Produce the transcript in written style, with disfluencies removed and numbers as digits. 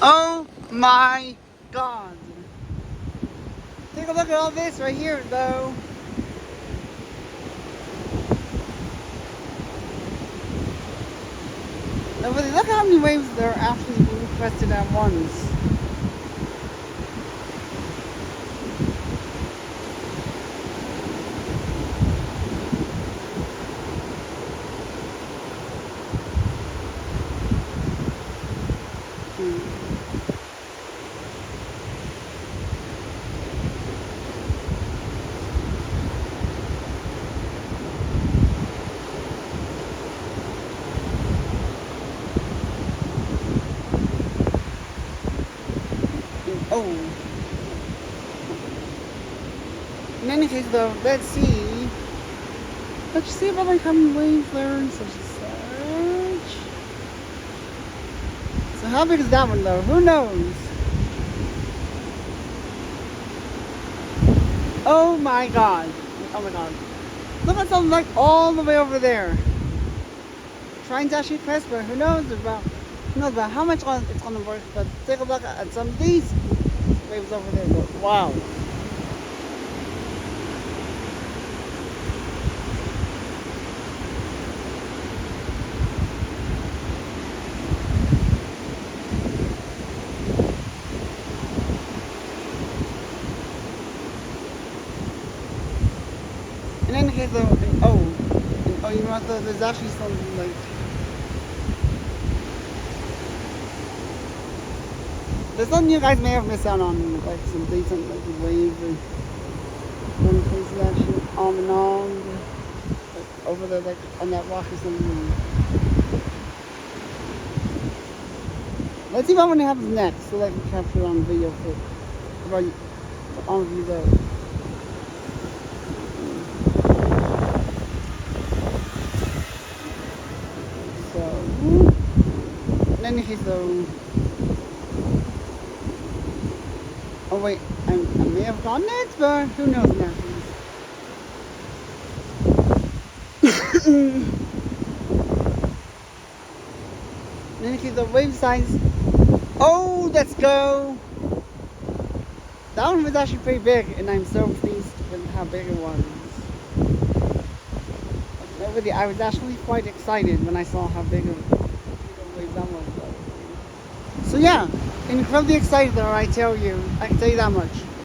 Oh my god. Take a look at all this right here though. Look how many waves there are actually being crested at once. Oh. In any case though, let's see. Let's see about like how many waves there and such and such. So how big is that one though? Who knows? Oh my god. Oh my god. Look at something like all the way over there. Trying to actually press, but who knows about how much it's gonna work, but take a look at some of these waves over there. Wow. In any case though, you know what, there's actually something like there's something you guys may have missed out on, like some decent like waves or one place actually on and on, like over there, like on that rock or something. Let's see what one happens next, so that I can capture it on video for all of you though. So, in any case though. Oh wait, I may have gotten it, but who knows now. In any case, the wave size. Oh, let's go! That one was actually pretty big, and I'm so pleased with how big it was. I was actually quite excited when I saw how big of a wave that was. So yeah, incredibly excited though, I can tell you that much.